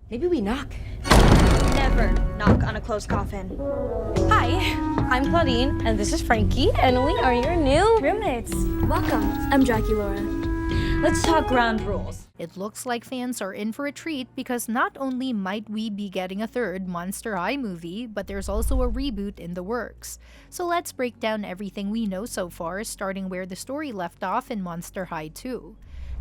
Maybe we knock. Never knock on a closed coffin. Hi, I'm Clawdeen, and this is Frankie, and we are your new roommates. Welcome, I'm Draculaura. Let's talk ground rules. It looks like fans are in for a treat because not only might we be getting a third Monster High movie, but there's also a reboot in the works. So let's break down everything we know so far, starting where the story left off in Monster High 2.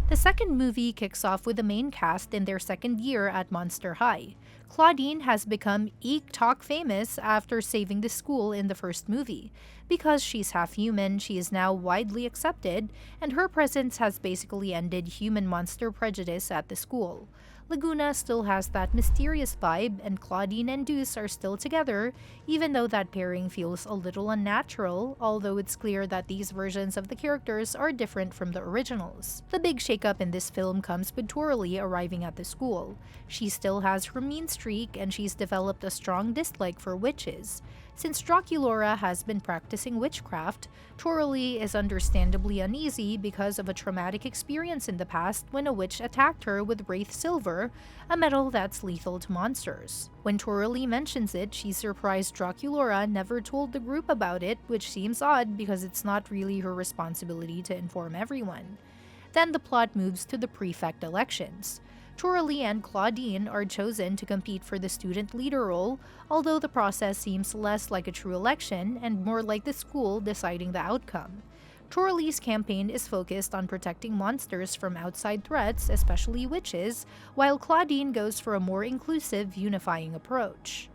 The second movie kicks off with the main cast in their second year at Monster High. Clawdeen has become Eek-Talk famous after saving the school in the first movie. Because she's half human, she is now widely accepted, and her presence has basically ended human-monster prejudice at the school. Laguna still has that mysterious vibe, and Clawdeen and Deuce are still together, even though that pairing feels a little unnatural, although it's clear that these versions of the characters are different from the originals. The big shakeup in this film comes with Toralee arriving at the school. She still has her mean streak, and she's developed a strong dislike for witches. Since Draculaura has been practicing witchcraft, Toralee is understandably uneasy because of a traumatic experience in the past when a witch attacked her with Wraith Silver, a metal that's lethal to monsters. When Toralee mentions it, she's surprised Draculaura never told the group about it, which seems odd because it's not really her responsibility to inform everyone. Then the plot moves to the Prefect elections. Toralee and Clawdeen are chosen to compete for the student leader role, although the process seems less like a true election and more like the school deciding the outcome. Toralee's campaign is focused on protecting monsters from outside threats, especially witches, while Clawdeen goes for a more inclusive, unifying approach.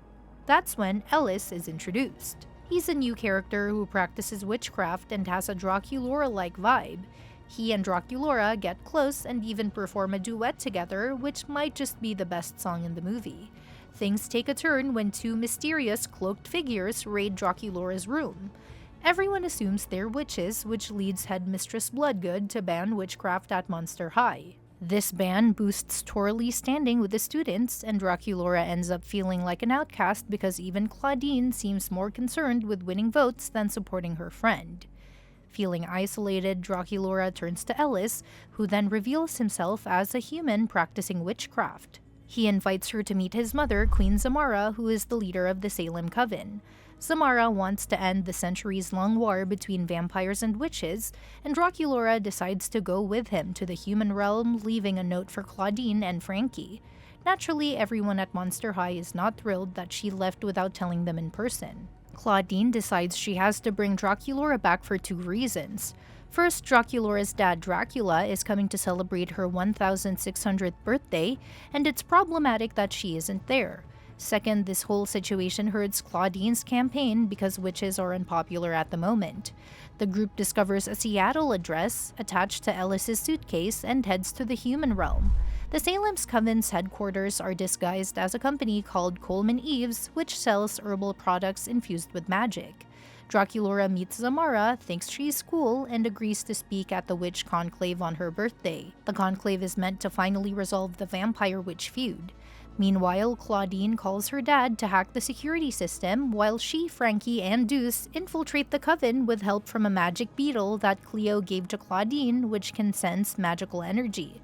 That's when Ellis is introduced. He's a new character who practices witchcraft and has a Draculaura-like vibe. He and Draculaura get close and even perform a duet together, which might just be the best song in the movie. Things take a turn when two mysterious cloaked figures raid Draculaura's room. Everyone assumes they're witches, which leads Headmistress Bloodgood to ban witchcraft at Monster High. This ban boosts Toralee's standing with the students, and Draculaura ends up feeling like an outcast because even Clawdeen seems more concerned with winning votes than supporting her friend. Feeling isolated, Draculaura turns to Ellis, who then reveals himself as a human practicing witchcraft. He invites her to meet his mother, Queen Zamara, who is the leader of the Salem Coven. Zamara wants to end the centuries-long war between vampires and witches, and Draculaura decides to go with him to the human realm, leaving a note for Clawdeen and Frankie. Naturally, everyone at Monster High is not thrilled that she left without telling them in person. Clawdeen decides she has to bring Draculaura back for two reasons. First, Draculaura's dad Dracula is coming to celebrate her 1600th birthday, and it's problematic that she isn't there. Second, this whole situation hurts Clawdeen's campaign because witches are unpopular at the moment. The group discovers a Seattle address attached to Ellis's suitcase and heads to the human realm. The Salem's Coven's headquarters are disguised as a company called Coleman Eves, which sells herbal products infused with magic. Draculaura meets Zamara, thinks she's cool, and agrees to speak at the witch conclave on her birthday. The conclave is meant to finally resolve the vampire-witch feud. Meanwhile, Clawdeen calls her dad to hack the security system, while she, Frankie, and Deuce infiltrate the Coven with help from a magic beetle that Cleo gave to Clawdeen, which can sense magical energy.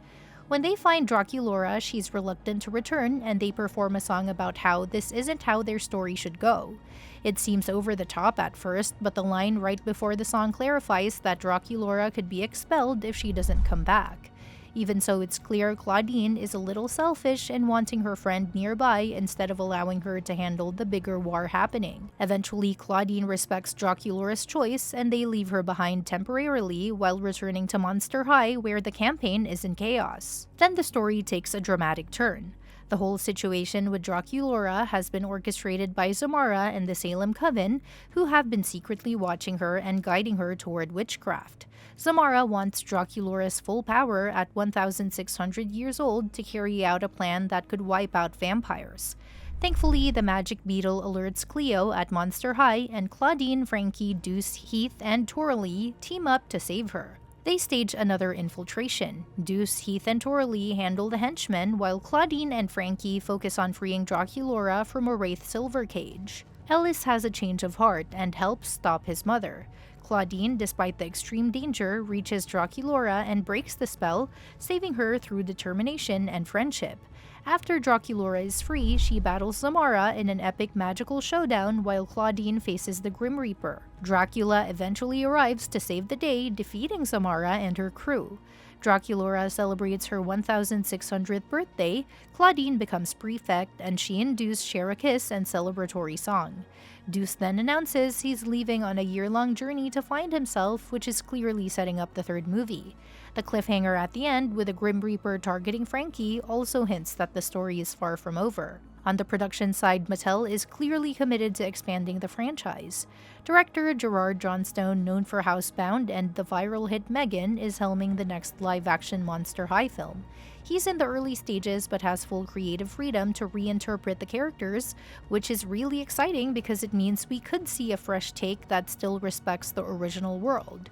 When they find Draculaura, she's reluctant to return, and they perform a song about how this isn't how their story should go. It seems over the top at first, but the line right before the song clarifies that Draculaura could be expelled if she doesn't come back. Even so, it's clear Clawdeen is a little selfish in wanting her friend nearby instead of allowing her to handle the bigger war happening. Eventually, Clawdeen respects Draculaura's choice and they leave her behind temporarily while returning to Monster High where the campaign is in chaos. Then the story takes a dramatic turn. The whole situation with Draculaura has been orchestrated by Zamara and the Salem Coven, who have been secretly watching her and guiding her toward witchcraft. Zamara wants Draculaura's full power at 1600 years old to carry out a plan that could wipe out vampires. Thankfully, the magic beetle alerts Cleo at Monster High, and Clawdeen, Frankie, Deuce, Heath, and Toralee team up to save her. They stage another infiltration. Deuce, Heath, and Toralee handle the henchmen, while Clawdeen and Frankie focus on freeing Draculaura from a Wraith Silver cage. Ellis has a change of heart and helps stop his mother. Clawdeen, despite the extreme danger, reaches Draculaura and breaks the spell, saving her through determination and friendship. After Draculaura is free, she battles Zamara in an epic magical showdown while Clawdeen faces the Grim Reaper. Dracula eventually arrives to save the day, defeating Zamara and her crew. Draculaura celebrates her 1600th birthday, Clawdeen becomes Prefect, and she and Deuce share a kiss and celebratory song. Deuce then announces he's leaving on a year-long journey to find himself, which is clearly setting up the third movie. The cliffhanger at the end, with the Grim Reaper targeting Frankie, also hints that the story is far from over. On the production side, Mattel is clearly committed to expanding the franchise. Director Gerard Johnstone, known for Housebound and the viral hit Megan, is helming the next live-action Monster High film. He's in the early stages but has full creative freedom to reinterpret the characters, which is really exciting because it means we could see a fresh take that still respects the original world.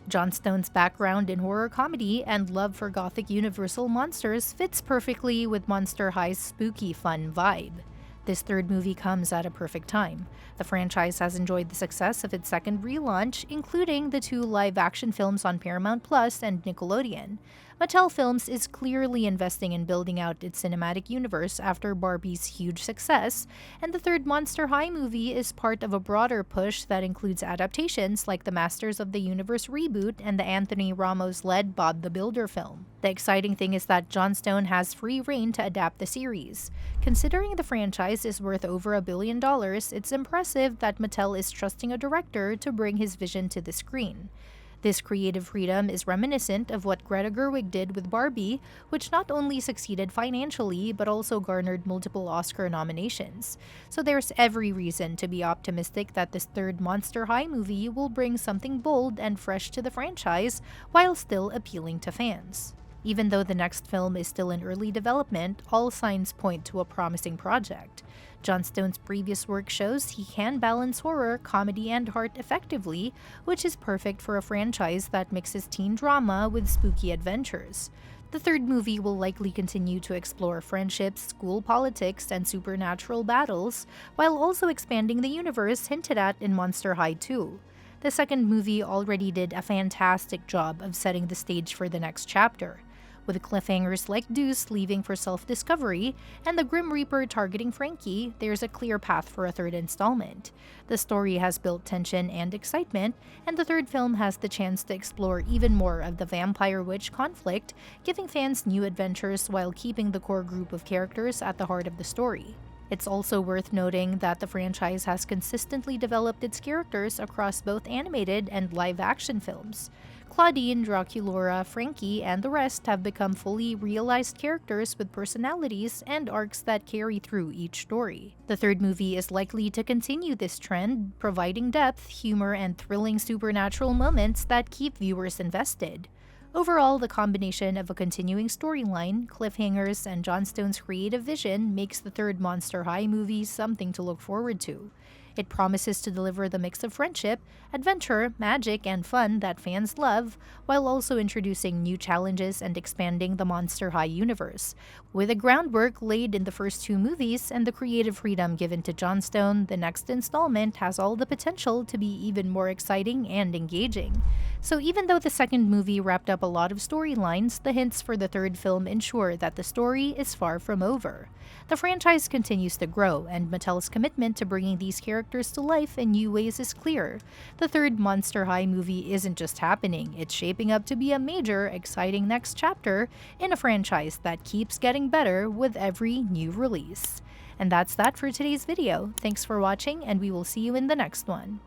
Johnstone's background in horror comedy and love for gothic universal monsters fits perfectly with Monster High's spooky fun vibe. This third movie comes at a perfect time. The franchise has enjoyed the success of its second relaunch, including the 2 live-action films on Paramount Plus and Nickelodeon. Mattel Films is clearly investing in building out its cinematic universe after Barbie's huge success, and the third Monster High movie is part of a broader push that includes adaptations like the Masters of the Universe reboot and the Anthony Ramos-led Bob the Builder film. The exciting thing is that Johnstone has free reign to adapt the series. Considering the franchise is worth over $1 billion, it's impressive that Mattel is trusting a director to bring his vision to the screen. This creative freedom is reminiscent of what Greta Gerwig did with Barbie, which not only succeeded financially but also garnered multiple Oscar nominations. So there's every reason to be optimistic that this third Monster High movie will bring something bold and fresh to the franchise while still appealing to fans. Even though the next film is still in early development, all signs point to a promising project. Johnstone's previous work shows he can balance horror, comedy, and heart effectively, which is perfect for a franchise that mixes teen drama with spooky adventures. The third movie will likely continue to explore friendships, school politics, and supernatural battles, while also expanding the universe hinted at in Monster High 2. The second movie already did a fantastic job of setting the stage for the next chapter. With cliffhangers like Deuce leaving for self-discovery and the Grim Reaper targeting Frankie, there's a clear path for a third installment. The story has built tension and excitement, and the third film has the chance to explore even more of the vampire-witch conflict, giving fans new adventures while keeping the core group of characters at the heart of the story. It's also worth noting that the franchise has consistently developed its characters across both animated and live-action films. Clawdeen, Draculaura, Frankie, and the rest have become fully realized characters with personalities and arcs that carry through each story. The third movie is likely to continue this trend, providing depth, humor, and thrilling supernatural moments that keep viewers invested. Overall, the combination of a continuing storyline, cliffhangers, and Johnstone's creative vision makes the third Monster High movie something to look forward to. It promises to deliver the mix of friendship, adventure, magic, and fun that fans love, while also introducing new challenges and expanding the Monster High universe. With the groundwork laid in the first 2 movies and the creative freedom given to Johnstone, the next installment has all the potential to be even more exciting and engaging. So even though the second movie wrapped up a lot of storylines, the hints for the third film ensure that the story is far from over. The franchise continues to grow, and Mattel's commitment to bringing these characters to life in new ways is clear. The third Monster High movie isn't just happening, it's shaping up to be a major, exciting next chapter in a franchise that keeps getting better with every new release. And that's that for today's video. Thanks for watching, and we will see you in the next one.